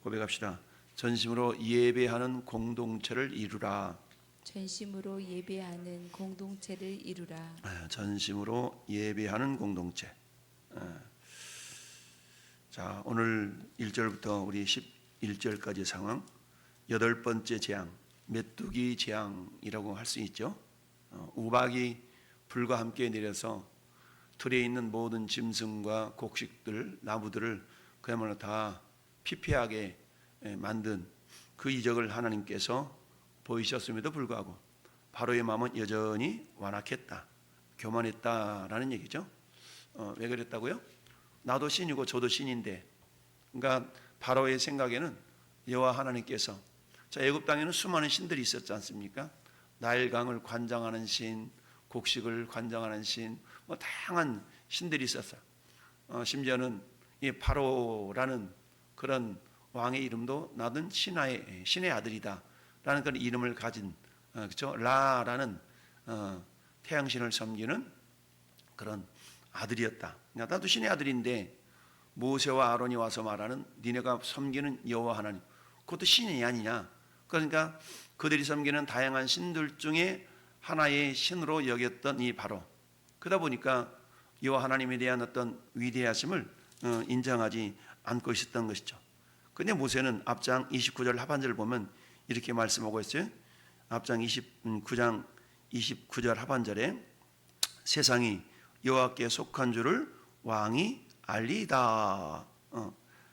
고백합시다. 전심으로 예배하는 공동체를 이루라. 전심으로 예배하는 공동체를 이루라. 전심으로 예배하는 공동체. 자, 오늘 1절부터 우리 11절까지 상황, 8번째 재앙, 메뚜기 재앙이라고 할 수 있죠. 우박이 불과 함께 내려서 틀에 있는 모든 짐승과 곡식들, 나무들을 그야말로 다 피폐하게 만든 그 이적을 하나님께서 보이셨음에도 불구하고 바로의 마음은 여전히 완악했다, 교만했다라는 얘기죠. 왜 그랬다고요? 나도 신이고 저도 신인데, 그러니까 바로의 생각에는 여호와 하나님께서, 자, 애굽 땅에는 수많은 신들이 있었지 않습니까? 나일강을 관장하는 신, 곡식을 관장하는 신, 뭐 다양한 신들이 있었어요. 심지어는 이 바로라는 그런 왕의 이름도 나는 신의 아들이다 라는 그런 이름을 가진, 그렇죠? 라라는 태양신을 섬기는 그런 아들이었다. 나도 신의 아들인데 모세와 아론이 와서 말하는 니네가 섬기는 여호와 하나님, 그것도 신이 아니냐. 그러니까 그들이 섬기는 다양한 신들 중에 하나의 신으로 여겼던 이 바로, 그러다 보니까 여호와 하나님에 대한 어떤 위대하심을 인정하지 않고 있었던 것이죠. 근데 모세는 앞장 29절 하반절을 보면 이렇게 말씀하고 있어요. 앞장 29장 29절 하반절에 세상이 여호와께 속한 줄을 왕이 알리이다.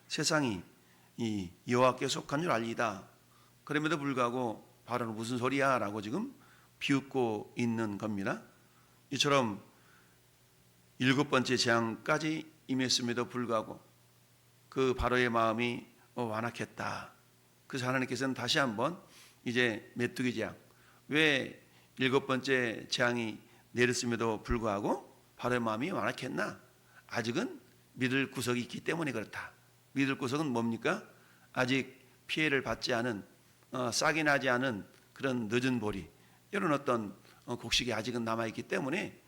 세상이 이 여호와께 속한 줄 알리이다. 그럼에도 불구하고 바로는 무슨 소리야 라고 지금 비웃고 있는 겁니다. 이처럼 7번째 재앙까지 임했음에도 불구하고 그 바로의 마음이 완악했다. 그래서 하나님께서는 다시 한번 이제 메뚜기 재앙, 왜 7번째 재앙이 내렸음에도 불구하고 바로의 마음이 완악했나? 아직은 믿을 구석이 있기 때문에 그렇다. 믿을 구석은 뭡니까? 아직 피해를 받지 않은, 싹이 나지 않은 그런 늦은 보리, 이런 어떤 곡식이 아직은 남아있기 때문에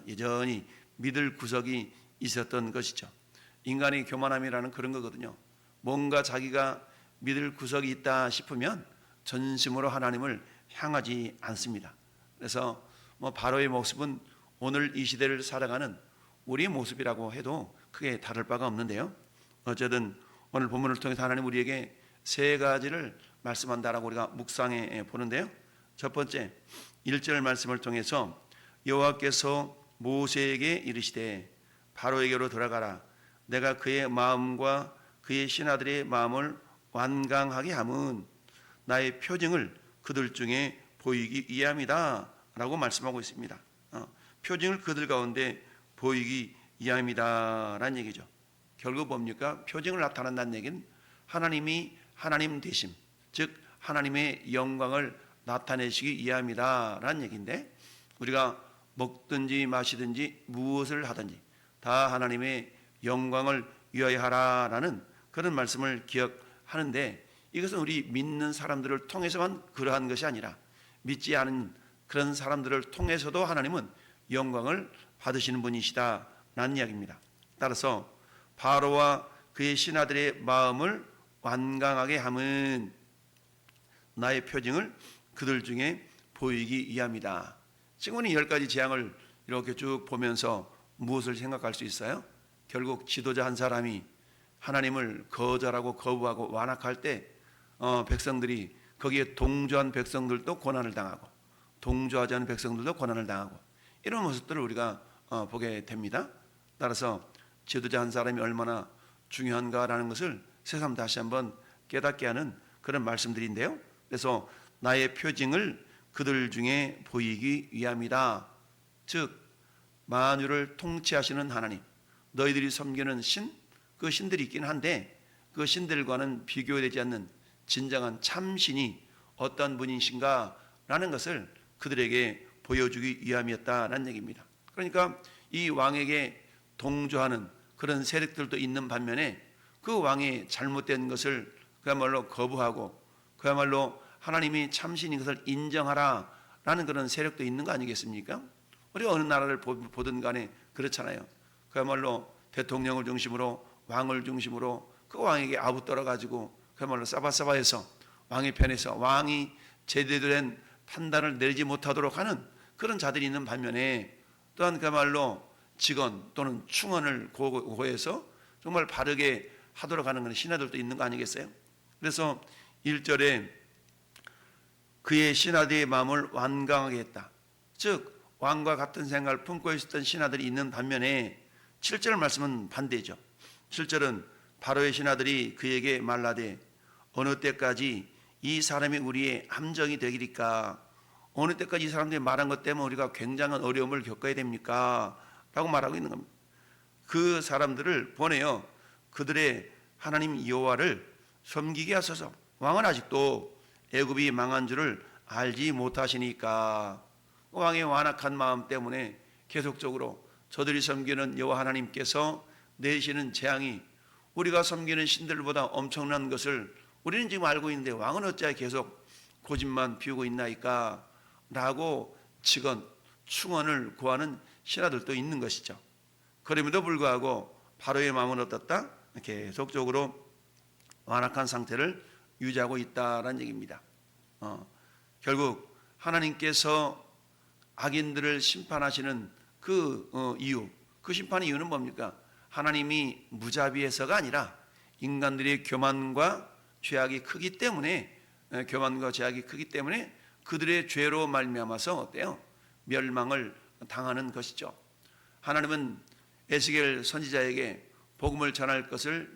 여전히 믿을 구석이 있었던 것이죠. 인간의 교만함이라는 그런 거거든요. 뭔가 자기가 믿을 구석이 있다 싶으면 전심으로 하나님을 향하지 않습니다. 그래서 바로의 모습은 오늘 이 시대를 살아가는 우리의 모습이라고 해도 크게 다를 바가 없는데요. 어쨌든 오늘 본문을 통해서 하나님 우리에게 세 가지를 말씀한다라고 우리가 묵상해 보는데요. 첫 번째, 1절 말씀을 통해서 여호와께서 모세에게 이르시되 바로에게로 들어가라. 내가 그의 마음과 그의 신하들의 마음을 완강하게 함은 나의 표징을 그들 중에 보이기 위함이다 라고 말씀하고 있습니다. 표징을 그들 가운데 보이기 위함이다 라는 얘기죠. 결국 뭡니까? 표징을 나타낸다는 얘기는 하나님이 하나님 되심, 즉 하나님의 영광을 나타내시기 위함이다 라는 얘기인데, 우리가 먹든지 마시든지 무엇을 하든지 다 하나님의 영광을 위하여 하라라는 그런 말씀을 기억하는데, 이것은 우리 믿는 사람들을 통해서만 그러한 것이 아니라 믿지 않은 그런 사람들을 통해서도 하나님은 영광을 받으시는 분이시다라는 이야기입니다. 따라서 바로와 그의 신하들의 마음을 완강하게 함은 나의 표징을 그들 중에 보이기 위함이다. 지금은 이 10가지 재앙을 이렇게 쭉 보면서 무엇을 생각할 수 있어요? 결국 지도자 한 사람이 하나님을 거절하고 거부하고 완악할 때 백성들이, 거기에 동조한 백성들도 고난을 당하고 동조하지 않은 백성들도 고난을 당하고, 이런 모습들을 우리가 보게 됩니다. 따라서 지도자 한 사람이 얼마나 중요한가라는 것을 새삼 다시 한번 깨닫게 하는 그런 말씀들인데요. 그래서 나의 표징을 그들 중에 보이기 위함이다. 즉 만유를 통치하시는 하나님, 너희들이 섬기는 신, 그 신들이 있긴 한데 그 신들과는 비교되지 않는 진정한 참신이 어떤 분이신가 라는 것을 그들에게 보여주기 위함이었다는 얘기입니다. 그러니까 이 왕에게 동조하는 그런 세력들도 있는 반면에 그 왕의 잘못된 것을 그야말로 거부하고 그야말로 하나님이 참신인 것을 인정하라라는 그런 세력도 있는 거 아니겠습니까? 우리가 어느 나라를 보든 간에 그렇잖아요. 그야말로 대통령을 중심으로 왕을 중심으로 그 왕에게 아부떨어 가지고 그야말로 사바사바해서 왕의 편에서 왕이 제대로 된 판단을 내리지 못하도록 하는 그런 자들이 있는 반면에, 또한 그야말로 직원 또는 충원을 고해서 정말 바르게 하도록 하는 그런 신하들도 있는 거 아니겠어요? 그래서 1절에 그의 신하들의 마음을 완강하게 했다. 즉 왕과 같은 생각을 품고 있었던 신하들이 있는 반면에 7절 말씀은 반대죠. 7절은 바로의 신하들이 그에게 말라되 어느 때까지 이 사람이 우리의 함정이 되리까? 어느 때까지 이 사람들이 말한 것 때문에 우리가 굉장한 어려움을 겪어야 됩니까? 라고 말하고 있는 겁니다. 그 사람들을 보내어 그들의 하나님 여호와를 섬기게 하소서. 왕은 아직도 애굽이 망한 줄을 알지 못하시니까 왕의 완악한 마음 때문에 계속적으로 저들이 섬기는 여호와 하나님께서 내시는 재앙이 우리가 섬기는 신들보다 엄청난 것을 우리는 지금 알고 있는데 왕은 어찌하여 계속 고집만 피우고 있나이까? 라고 직원, 충원을 구하는 신하들도 있는 것이죠. 그럼에도 불구하고 바로의 마음은 어떻다? 계속적으로 완악한 상태를 유지하고 있다라는 얘기입니다. 결국 하나님께서 악인들을 심판하시는 그 이유, 그 심판의 이유는 뭡니까? 하나님이 무자비해서가 아니라 인간들의 교만과 죄악이 크기 때문에, 교만과 죄악이 크기 때문에 그들의 죄로 말미암아서 어때요? 멸망을 당하는 것이죠. 하나님은 에스겔 선지자에게 복음을 전할 것을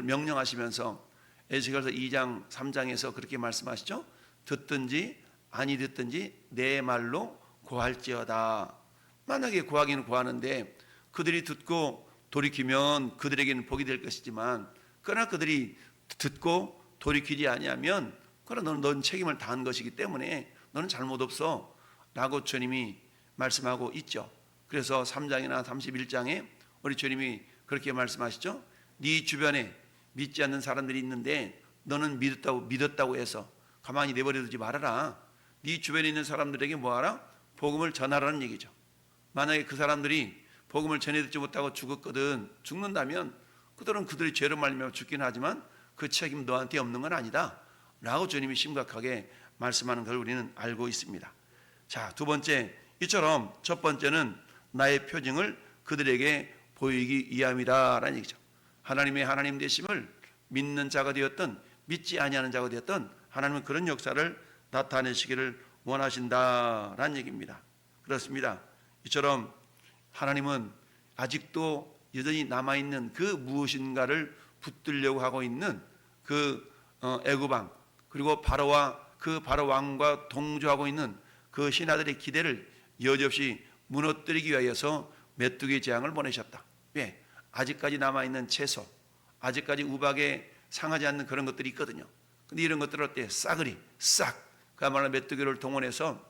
명령하시면서 에스겔서 2장 3장에서 그렇게 말씀하시죠. 듣든지 아니 듣든지 내 말로 고할지어다. 만약에 구하기는 구하는데 그들이 듣고 돌이키면 그들에게는 복이 될 것이지만, 그러나 그들이 듣고 돌이키지 아니하면 그러나 너는 책임을 다한 것이기 때문에 너는 잘못 없어 라고 주님이 말씀하고 있죠. 그래서 3장이나 31장에 우리 주님이 그렇게 말씀하시죠. 네 주변에 믿지 않는 사람들이 있는데 너는 믿었다고 해서 가만히 내버려두지 말아라. 네 주변에 있는 사람들에게 뭐하라? 복음을 전하라는 얘기죠. 만약에 그 사람들이 복음을 전해 듣지 못하고 죽는다면 그들은 그들의 죄로 말미암아 죽긴 하지만 그 책임 너한테 없는 건 아니다 라고 주님이 심각하게 말씀하는 걸 우리는 알고 있습니다. 자, 두 번째, 이처럼 첫 번째는 나의 표징을 그들에게 보이기 위함이다 라는 얘기죠. 하나님의 하나님 되심을 믿는 자가 되었던 믿지 아니하는 자가 되었던 하나님은 그런 역사를 나타내시기를 원하신다라는 얘기입니다. 그렇습니다. 이처럼 하나님은 아직도 여전히 남아있는 그 무엇인가를 붙들려고 하고 있는 그 애굽왕, 그리고 바로와 그 바로 왕과 동조하고 있는 그 신하들의 기대를 여지없이 무너뜨리기 위하여서 메뚜기 재앙을 보내셨다. 왜? 아직까지 남아있는 채소, 아직까지 우박에 상하지 않는 그런 것들이 있거든요. 근데 이런 것들을 어때? 싸그리 싹 그야말로 메뚜기를 동원해서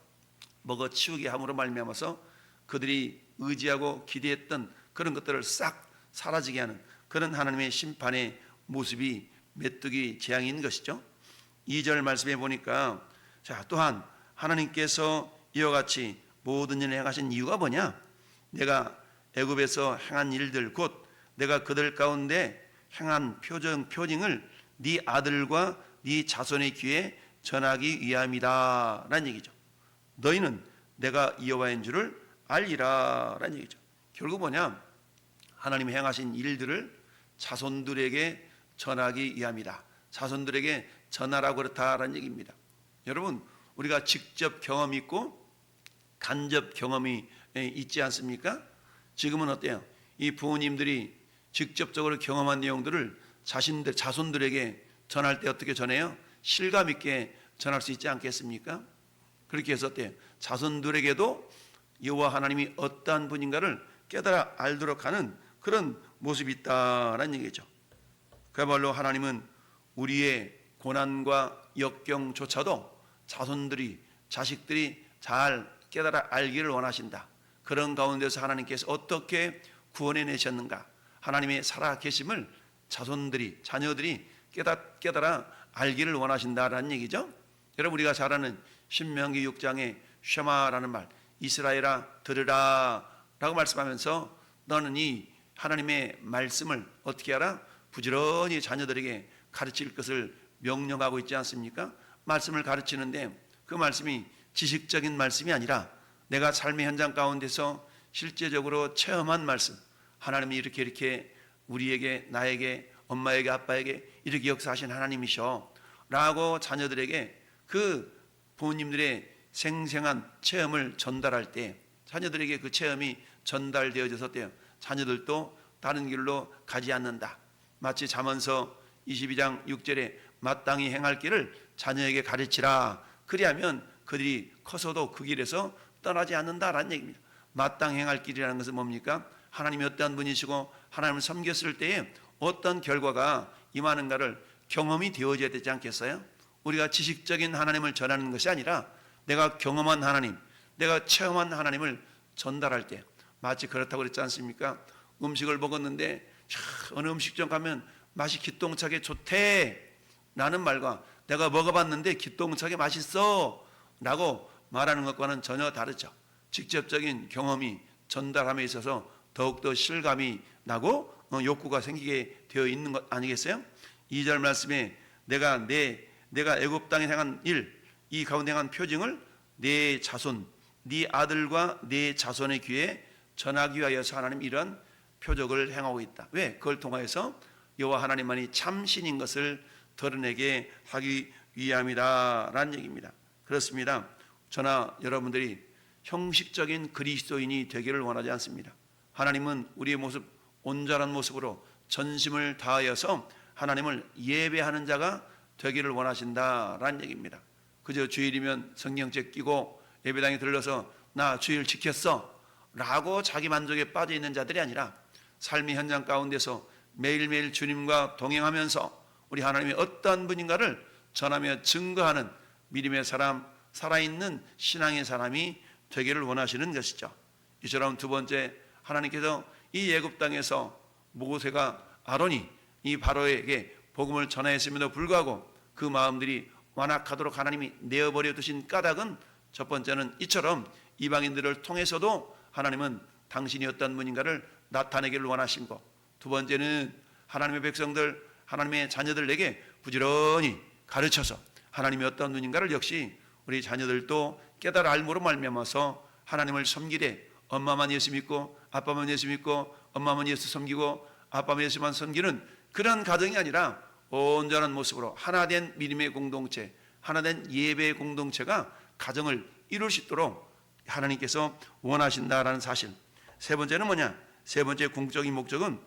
먹어치우게 함으로 말미암아서 그들이 의지하고 기대했던 그런 것들을 싹 사라지게 하는 그런 하나님의 심판의 모습이 메뚜기 재앙인 것이죠. 2절 말씀해 보니까, 자, 또한 하나님께서 이와 같이 모든 일을 행하신 이유가 뭐냐? 내가 애굽에서 행한 일들, 곧 내가 그들 가운데 행한 표징을 네 아들과 네 자손의 귀에 전하기 위함이다 라는 얘기죠. 너희는 내가 여호와인 줄을 알리라 라는 얘기죠. 결국 뭐냐? 하나님이 행하신 일들을 자손들에게 전하기 위함이다. 자손들에게 전하라고 그렇다라는 얘기입니다. 여러분, 우리가 직접 경험이 있고 간접 경험이 있지 않습니까? 지금은 어때요? 이 부모님들이 직접적으로 경험한 내용들을 자손들에게 전할 때 어떻게 전해요? 실감 있게 전할 수 있지 않겠습니까? 그렇게 해서 어때요? 자손들에게도 여호와 하나님이 어떠한 분인가를 깨달아 알도록 하는 그런 모습이 있다라는 얘기죠. 그야말로 하나님은 우리의 고난과 역경조차도 자식들이 잘 깨달아 알기를 원하신다. 그런 가운데서 하나님께서 어떻게 구원해 내셨는가, 하나님의 살아계심을 자녀들이 깨달아 알기를 원하신다라는 얘기죠. 여러분, 우리가 잘 아는 신명기 6장의 쉐마라는 말, 이스라엘아 들으라 라고 말씀하면서 너는 이 하나님의 말씀을 어떻게 하라? 부지런히 자녀들에게 가르칠 것을 명령하고 있지 않습니까? 말씀을 가르치는데 그 말씀이 지식적인 말씀이 아니라 내가 삶의 현장 가운데서 실제적으로 체험한 말씀, 하나님이 이렇게 우리에게, 나에게, 엄마에게, 아빠에게 이렇게 역사하신 하나님이셔 라고 자녀들에게 그 부모님들의 생생한 체험을 전달할 때 자녀들에게 그 체험이 전달되어져서 때요, 자녀들도 다른 길로 가지 않는다. 마치 잠언서 22장 6절에 마땅히 행할 길을 자녀에게 가르치라. 그리하면 그들이 커서도 그 길에서 떠나지 않는다라는 얘기입니다. 마땅히 행할 길이라는 것은 뭡니까? 하나님이 어떠한 분이시고 하나님을 섬겼을 때에 어떤 결과가 임하는가를 경험이 되어져야 되지 않겠어요? 우리가 지식적인 하나님을 전하는 것이 아니라 내가 경험한 하나님, 내가 체험한 하나님을 전달할 때, 마치 그렇다고 그랬지 않습니까? 음식을 먹었는데 어느 음식점 가면 맛이 기똥차게 좋대 라는 말과 내가 먹어봤는데 기똥차게 맛있어 라고 말하는 것과는 전혀 다르죠. 직접적인 경험이 전달함에 있어서 더욱더 실감이 나고 욕구가 생기게 되어 있는 것 아니겠어요? 2절 말씀에 내가 애굽 땅에 행한 일, 이 가운데 행한 표징을 내 자손, 네 아들과 네 자손의 귀에 전하기 위하여서 하나님 이런 표적을 행하고 있다. 왜? 그걸 통하여서 여호와 하나님만이 참신인 것을 드러내게 하기 위함이다라는 얘기입니다. 그렇습니다. 저나 여러분들이 형식적인 그리스도인이 되기를 원하지 않습니다. 하나님은 우리의 모습, 온전한 모습으로 전심을 다하여서 하나님을 예배하는 자가 되기를 원하신다라는 얘기입니다. 그저 주일이면 성경책 끼고 예배당에 들러서 나 주일 지켰어 라고 자기 만족에 빠져 있는 자들이 아니라 삶의 현장 가운데서 매일매일 주님과 동행하면서 우리 하나님이 어떠한 분인가를 전하며 증거하는 믿음의 사람, 살아있는 신앙의 사람이 되기를 원하시는 것이죠. 이처럼 두 번째, 하나님께서 이 애굽 땅에서 모세가 아론이 이 바로에게 복음을 전하였음에도 불구하고 그 마음들이 완악하도록 하나님이 내어버려 두신 까닭은 첫 번째는 이처럼 이방인들을 통해서도 하나님은 당신이 어떤 분인가를 나타내기를 원하신 것, 두 번째는 하나님의 백성들, 하나님의 자녀들에게 부지런히 가르쳐서 하나님이 어떤 분인가를 역시 우리 자녀들도 깨달아 알므로 말미암아서 하나님을 섬기되 엄마만 예수 믿고 아빠만 예수 믿고 엄마만 예수 섬기고 아빠만 예수만 섬기는 그런 가정이 아니라 온전한 모습으로 하나된 믿음의 공동체, 하나된 예배의 공동체가 가정을 이룰 수 있도록 하나님께서 원하신다라는 사실. 세 번째는 뭐냐? 세 번째 궁극적인 목적은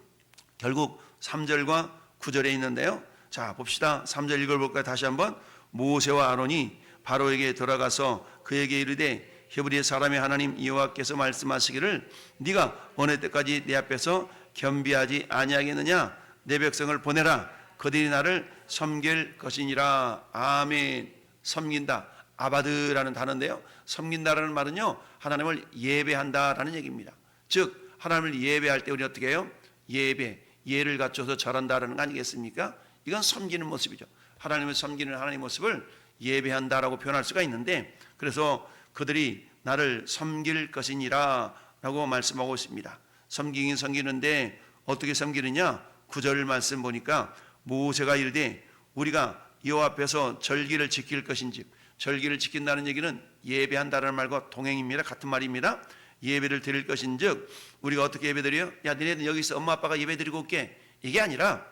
결국 3절과 9절에 있는데요. 자, 봅시다. 3절 읽어볼까요? 다시 한번. 모세와 아론이 바로에게 돌아가서 그에게 이르되 히브리 사람의 하나님 여호와께서 말씀하시기를 네가 어느 때까지 내 앞에서 겸비하지 아니하겠느냐? 내 백성을 보내라. 그들이 나를 섬길 것이니라. 아멘. 섬긴다. 아바드라는 단어인데요. 섬긴다라는 말은요, 하나님을 예배한다라는 얘기입니다. 즉 하나님을 예배할 때 우리 어떻게 해요? 예를 갖춰서 절한다라는 거 아니겠습니까? 이건 섬기는 모습이죠. 하나님을 섬기는 하나님의 모습을 예배한다라고 표현할 수가 있는데, 그래서 그들이 나를 섬길 것이니라 라고 말씀하고 있습니다. 섬기긴 섬기는데 어떻게 섬기느냐? 9절 말씀 보니까 모세가 이르되 우리가 여호와 앞에서 절기를 지킬 것인지, 절기를 지킨다는 얘기는 예배한다는 말과 동행입니다. 같은 말입니다. 예배를 드릴 것인즉 우리가 어떻게 예배 드려요? 야, 너네들 여기서 엄마 아빠가 예배 드리고 올게, 이게 아니라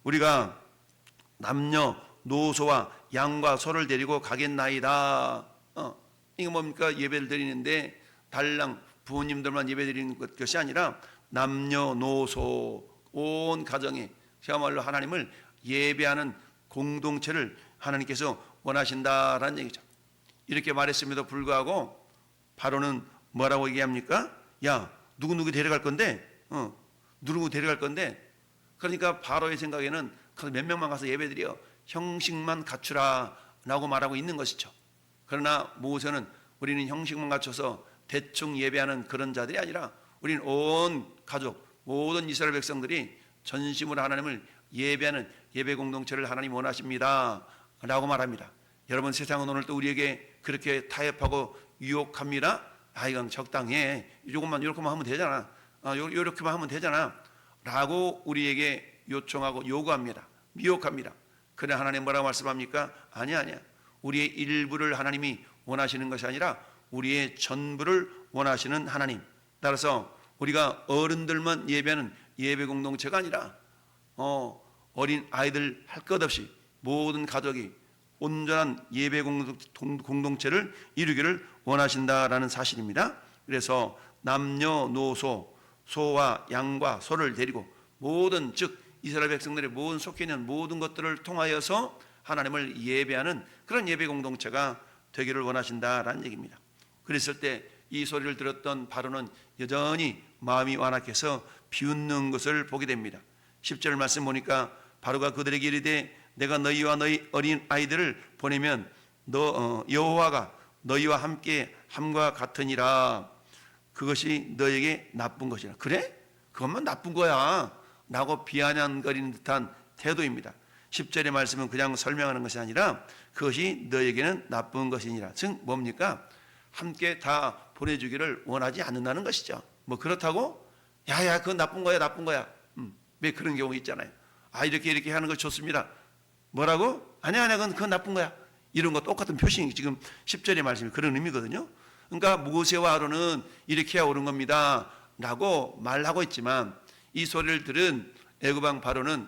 우리가 남녀 노소와 양과 소를 데리고 가겠나이다. 이거 뭡니까? 예배를 드리는데 달랑 부모님들만 예배 드리는 것이 아니라 남녀 노소 온 가정에 그야말로 하나님을 예배하는 공동체를 하나님께서 원하신다라는 얘기죠. 이렇게 말했음에도 불구하고 바로는 뭐라고 얘기합니까? 야, 누구 데려갈 건데? 누구 데려갈 건데? 그러니까 바로의 생각에는 몇 명만 가서 예배드려 형식만 갖추라 라고 말하고 있는 것이죠. 그러나 모세는 우리는 형식만 갖춰서 대충 예배하는 그런 자들이 아니라 우리는 온 가족, 모든 이스라엘 백성들이 전심으로 하나님을 예배하는 예배 공동체를 하나님 원하십니다 라고 말합니다. 여러분, 세상은 오늘 또 우리에게 그렇게 타협하고 유혹합니다. 이건 적당해, 이것만 이렇게만 하면 되잖아, 이렇게만 하면 되잖아 라고 우리에게 요청하고 요구합니다. 미혹합니다. 그래 하나님 뭐라고 말씀합니까? 아니야. 우리의 일부를 하나님이 원하시는 것이 아니라 우리의 전부를 원하시는 하나님. 따라서 우리가 어른들만 예배하는 예배 공동체가 아니라 어린 아이들 할 것 없이 모든 가족이 온전한 예배 공동체를 이루기를 원하신다라는 사실입니다. 그래서 남녀노소, 소와 양과 소를 데리고 모든 즉 이스라엘 백성들의 모든 속해 있는 모든 것들을 통하여서 하나님을 예배하는 그런 예배 공동체가 되기를 원하신다라는 얘기입니다. 그랬을 때 이 소리를 들었던 바로는 여전히 마음이 완악해서 비웃는 것을 보게 됩니다. 10절 말씀 보니까 바로가 그들에게 이르되 내가 너희와 너희 어린 아이들을 보내면 여호와가 너희와 함께 함과 같으니라. 그것이 너에게 나쁜 것이라. 그래? 그것만 나쁜 거야 라고 비아냥거리는 듯한 태도입니다. 10절의 말씀은 그냥 설명하는 것이 아니라 그것이 너에게는 나쁜 것이니라. 즉 뭡니까? 함께 다 보내주기를 원하지 않는다는 것이죠. 뭐 그렇다고 야야 그건 나쁜 거야. 왜 그런 경우 있잖아요. 이렇게 하는 거 좋습니다. 뭐라고? 아니야 그건 나쁜 거야. 이런 거 똑같은 표시 지금 10절의 말씀이 그런 의미거든요. 그러니까 모세와 아론은 이렇게 해야 옳은 겁니다 라고 말하고 있지만 이 소리를 들은 애굽 왕 바로는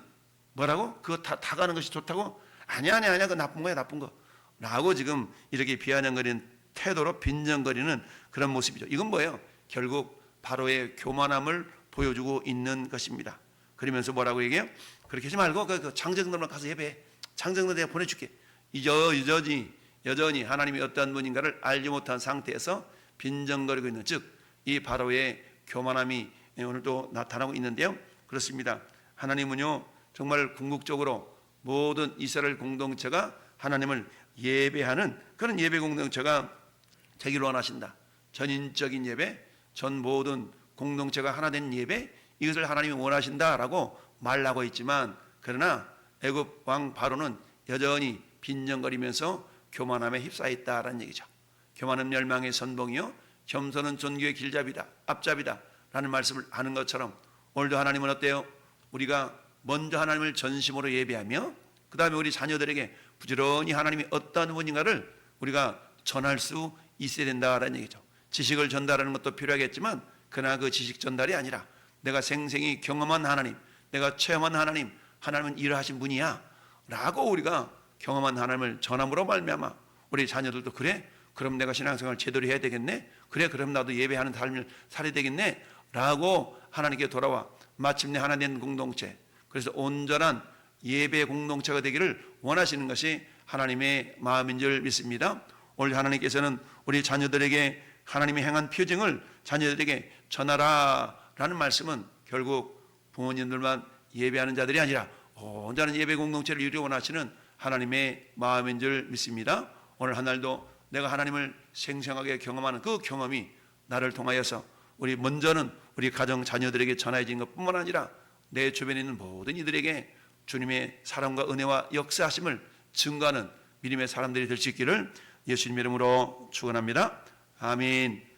뭐라고? 그거 다 가는 것이 좋다고? 아니야 그거 나쁜 거야 라고 지금 이렇게 비아냥거리는 태도로 빈정거리는 그런 모습이죠. 이건 뭐예요? 결국 바로의 교만함을 보여주고 있는 것입니다. 그러면서 뭐라고 얘기해요? 그렇게 하지 말고 그 장정들만 가서 예배해. 장정들 내가 보내줄게. 여전히 하나님이 어떠한 분인가를 알지 못한 상태에서 빈정거리고 있는 즉 이 바로의 교만함이 오늘도 나타나고 있는데요. 그렇습니다. 하나님은요 정말 궁극적으로 모든 이스라엘 공동체가 하나님을 예배하는 그런 예배 공동체가 되기를 원하신다. 전인적인 예배, 전 모든 공동체가 하나 된 예배, 이것을 하나님이 원하신다라고 말하고 있지만 그러나 애굽 왕 바로는 여전히 빈정거리면서 교만함에 휩싸여 있다라는 얘기죠. 교만은 멸망의 선봉이요 겸손은 존귀의 길잡이다, 앞잡이다 라는 말씀을 하는 것처럼 오늘도 하나님은 어때요? 우리가 먼저 하나님을 전심으로 예배하며 그 다음에 우리 자녀들에게 부지런히 하나님이 어떠한 분인가를 우리가 전할 수 있어야 된다라는 얘기죠. 지식을 전달하는 것도 필요하겠지만 그러나 그 지식 전달이 아니라 내가 생생히 경험한 하나님, 내가 체험한 하나님, 하나님은 이러하신 분이야 라고 우리가 경험한 하나님을 전함으로 말미암아 우리 자녀들도 그래? 그럼 내가 신앙생활 제대로 해야 되겠네? 그래? 그럼 나도 예배하는 삶을 살아야 되겠네? 라고 하나님께 돌아와 마침내 하나 된 공동체, 그래서 온전한 예배 공동체가 되기를 원하시는 것이 하나님의 마음인 줄 믿습니다. 오늘 하나님께서는 우리 자녀들에게 하나님이 행한 표징을 자녀들에게 전하라 라는 말씀은 결국 부모님들만 예배하는 자들이 아니라 온전한 예배 공동체를 이루어 원하시는 하나님의 마음인 줄 믿습니다. 오늘 한 날도 내가 하나님을 생생하게 경험하는 그 경험이 나를 통하여서 우리 먼저는 우리 가정 자녀들에게 전해진 것뿐만 아니라 내 주변에 있는 모든 이들에게 주님의 사랑과 은혜와 역사하심을 증거하는 믿음의 사람들이 될 수 있기를 예수님 이름으로 축원합니다. 아멘.